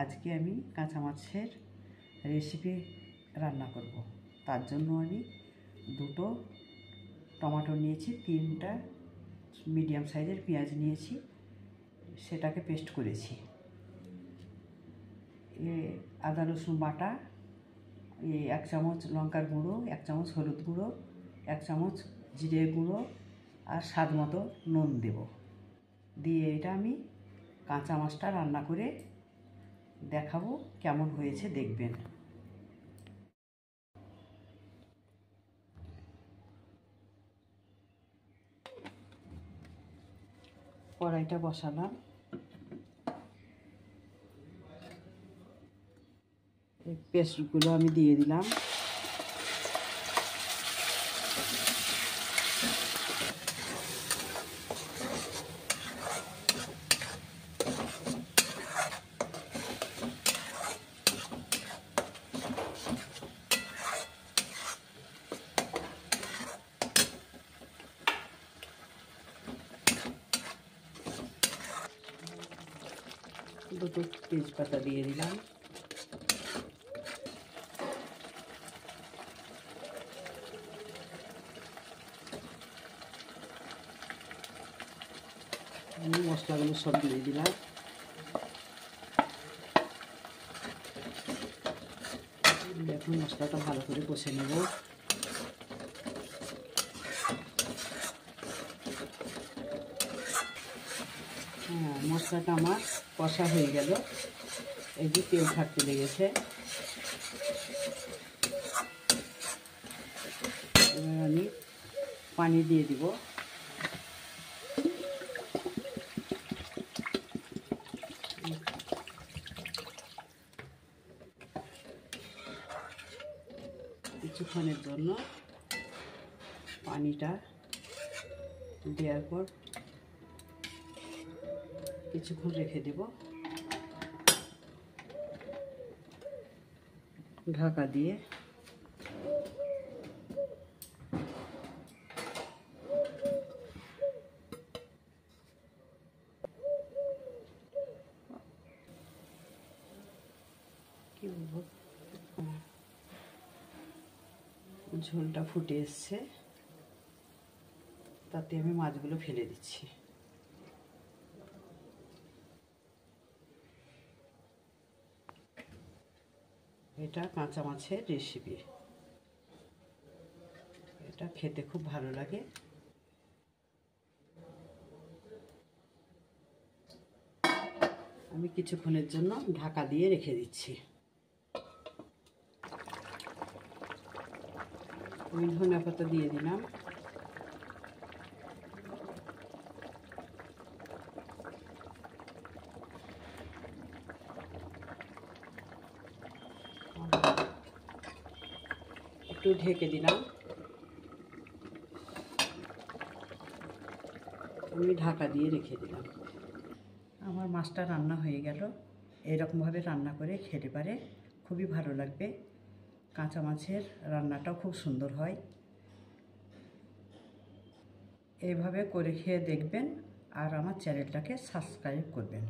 আজকে আমি কাঁচা মাছের রেসিপি রান্না করব। তার জন্য আমি দুটো টমেটো নিয়েছি, 3টা মিডিয়াম সাইজের পেঁয়াজ নিয়েছি, সেটাকে পেস্ট করেছি। আদা রসুন বাটা, 1 চামচ লঙ্কার গুঁড়ো, 1 চামচ হলুদ গুঁড়ো, 1 চামচ জিরে গুঁড়ো আর স্বাদ মতো নুন দেব। দিয়ে এটা আমি কাঁচা মাছটা রান্না করে দেখাবো, কেমন হয়েছে দেখবেন। কড়াইটা বসালাম, এই পেস্টগুলো আমি দিয়ে দিলাম। দুটো তেজপাতা দিয়ে দিলাম। আমি মশলাগুলো সব দিয়ে দিলাম। এখন মশলাটা ভালো করে কষে নেব। মশলাটা আমার কষা হয়ে গেল, এই যে তেল ছাড়তে লেগেছে। এবার আমি পানি দিয়ে দিব। কিছুক্ষণের জন্য পানিটা দেওয়ার পর কিছুক্ষণ রেখে দেব, ঢাকা দিয়ে। কি বলবো, ঝোলটা ফুটে এসছে, তাতে আমি মাছগুলো ফেলে দিচ্ছি। এটা কাঁচা মাছের রেসিপি, এটা খেতে খুব ভালো লাগে। আমি কিছুক্ষণের জন্য ঢাকা দিয়ে রেখে দিচ্ছি। আমি ধনিয়া পাতা দিয়ে দিলাম। একটু ঢেকে দিলাম। আমি ঢাকা দিয়ে রেখে দিলাম। আমার মাছটা রান্না হয়ে গেল। এরকমভাবে রান্না করে খেতে পারে, খুবই ভালো লাগবে। কাঁচা মাছের রান্নাটাও খুব সুন্দর হয়। এইভাবে করে খেয়ে দেখবেন আর আমার চ্যানেলটাকে সাবস্ক্রাইব করবেন।